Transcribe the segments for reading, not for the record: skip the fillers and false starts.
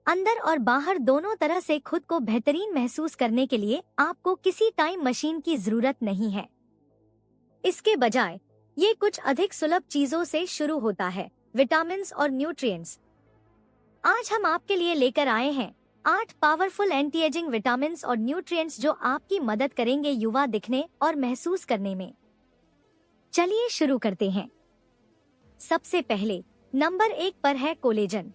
अंदर और बाहर दोनों तरह से खुद को बेहतरीन महसूस करने के लिए आपको किसी टाइम मशीन की जरूरत नहीं है। इसके बजाय ये कुछ अधिक सुलभ चीजों से शुरू होता है, विटामिन्स और न्यूट्रिएंट्स। आज हम आपके लिए लेकर आए हैं 8 पावरफुल एंटी एजिंग विटामिन्स और न्यूट्रिएंट्स जो आपकी मदद करेंगे युवा दिखने और महसूस करने में। चलिए शुरू करते हैं। सबसे पहले नंबर 1 पर है कोलेजन।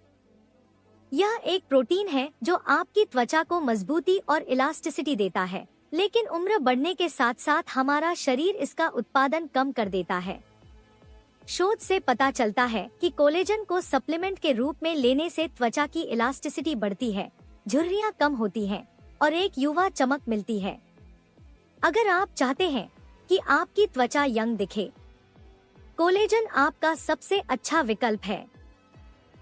यह एक प्रोटीन है जो आपकी त्वचा को मजबूती और इलास्टिसिटी देता है, लेकिन उम्र बढ़ने के साथ साथ हमारा शरीर इसका उत्पादन कम कर देता है। शोध से पता चलता है कि कोलेजन को सप्लीमेंट के रूप में लेने से त्वचा की इलास्टिसिटी बढ़ती है, झुर्रियां कम होती हैं और एक युवा चमक मिलती है। अगर आप चाहते हैं कि आपकी त्वचा यंग दिखे, कोलेजन आपका सबसे अच्छा विकल्प है।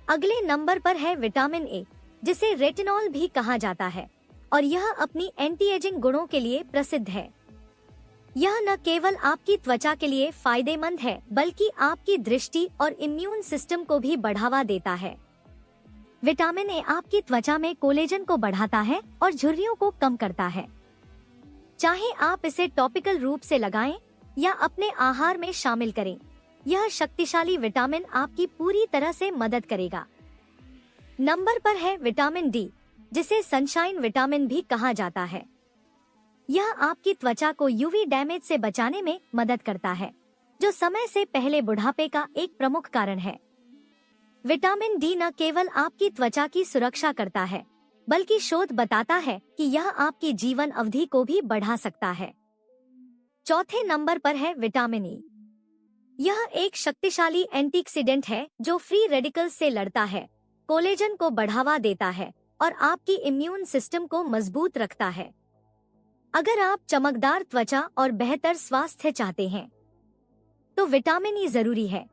अगले नंबर पर है विटामिन ए, जिसे रेटिनॉल भी कहा जाता है और यह अपनी एंटी एजिंग गुणों के लिए प्रसिद्ध है। यह न केवल आपकी त्वचा के लिए फायदेमंद है, बल्कि आपकी दृष्टि और इम्यून सिस्टम को भी बढ़ावा देता है। विटामिन ए आपकी त्वचा में कोलेजन को बढ़ाता है और झुर्रियों को कम करता है। चाहे आप इसे टॉपिकल रूप से लगाएं या अपने आहार में शामिल करें, यह शक्तिशाली विटामिन आपकी पूरी तरह से मदद करेगा। नंबर पर है विटामिन डी, जिसे सनशाइन विटामिन भी कहा जाता है। यह आपकी त्वचा को यूवी डैमेज से बचाने में मदद करता है, जो समय से पहले बुढ़ापे का एक प्रमुख कारण है। विटामिन डी न केवल आपकी त्वचा की सुरक्षा करता है, बल्कि शोध बताता है कि यह आपकी जीवन अवधि को भी बढ़ा सकता है। चौथे नंबर पर है विटामिन ई। यह एक शक्तिशाली एंटीऑक्सीडेंट है जो फ्री रेडिकल्स से लड़ता है, कोलेजन को बढ़ावा देता है और आपकी इम्यून सिस्टम को मजबूत रखता है। अगर आप चमकदार त्वचा और बेहतर स्वास्थ्य चाहते हैं, तो विटामिन ई जरूरी है।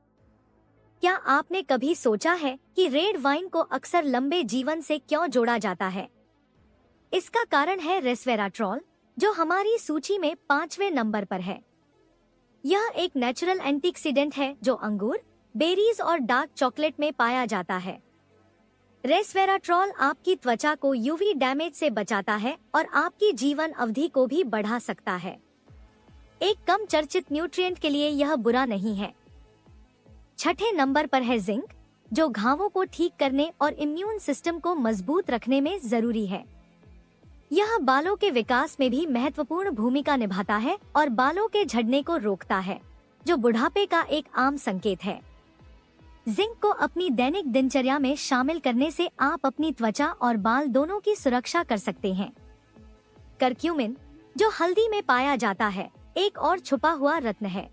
क्या आपने कभी सोचा है कि रेड वाइन को अक्सर लंबे जीवन से क्यों जोड़ा जाता है? इसका कारण है रेस्वेराट्रॉल, जो हमारी सूची में 5वें नंबर पर है। यह एक नेचुरल एंटीऑक्सीडेंट है जो अंगूर, बेरीज और डार्क चॉकलेट में पाया जाता है। रेस्वेराट्रॉल आपकी त्वचा को यूवी डैमेज से बचाता है और आपकी जीवन अवधि को भी बढ़ा सकता है। एक कम चर्चित न्यूट्रिएंट के लिए यह बुरा नहीं है। छठे नंबर पर है जिंक, जो घावों को ठीक करने और इम्यून सिस्टम को मजबूत रखने में जरूरी है। यह बालों के विकास में भी महत्वपूर्ण भूमिका निभाता है और बालों के झड़ने को रोकता है, जो बुढ़ापे का एक आम संकेत है। जिंक को अपनी दैनिक दिनचर्या में शामिल करने से आप अपनी त्वचा और बाल दोनों की सुरक्षा कर सकते हैं। करक्यूमिन, जो हल्दी में पाया जाता है, एक और छुपा हुआ रत्न है।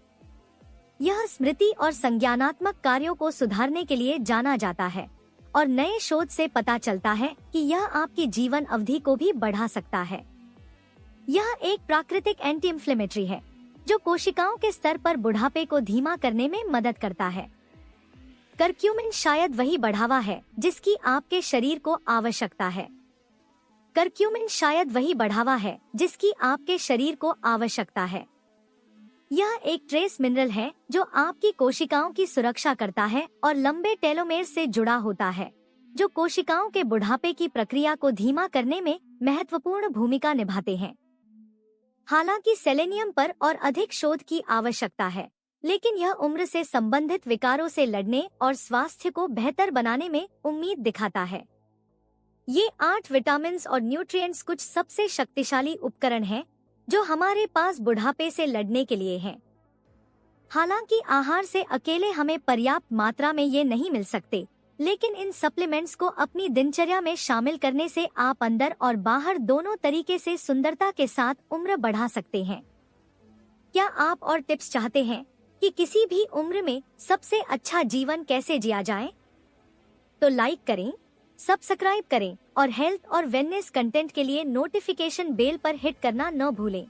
यह स्मृति और संज्ञानात्मक कार्यों को सुधारने के लिए जाना जाता है और नए शोध से पता चलता है कि यह आपकी जीवन अवधि को भी बढ़ा सकता है। यह एक प्राकृतिक एंटी इंफ्लेमेटरी है, जो कोशिकाओं के स्तर पर बुढ़ापे को धीमा करने में मदद करता है। करक्यूमिन शायद वही बढ़ावा है जिसकी आपके शरीर को आवश्यकता है। करक्यूमिन शायद वही बढ़ावा है जिसकी आपके शरीर को आवश्यकता है। यह एक ट्रेस मिनरल है जो आपकी कोशिकाओं की सुरक्षा करता है और लंबे टेलोमेर से जुड़ा होता है, जो कोशिकाओं के बुढ़ापे की प्रक्रिया को धीमा करने में महत्वपूर्ण भूमिका निभाते हैं। हालांकि सेलेनियम पर और अधिक शोध की आवश्यकता है, लेकिन यह उम्र से संबंधित विकारों से लड़ने और स्वास्थ्य को बेहतर बनाने में उम्मीद दिखाता है। ये 8 विटामिन्स और न्यूट्रिएंट्स कुछ सबसे शक्तिशाली उपकरण हैं जो हमारे पास बुढ़ापे से लड़ने के लिए हैं। हालांकि आहार से अकेले हमें पर्याप्त मात्रा में ये नहीं मिल सकते, लेकिन इन सप्लीमेंट्स को अपनी दिनचर्या में शामिल करने से आप अंदर और बाहर दोनों तरीके से सुंदरता के साथ उम्र बढ़ा सकते हैं। क्या आप और टिप्स चाहते हैं कि किसी भी उम्र में सबसे अच्छा जीवन कैसे जिया जाए? तो लाइक करें, सब्सक्राइब करें और हेल्थ और वेलनेस कंटेंट के लिए नोटिफिकेशन बेल पर हिट करना न भूलें।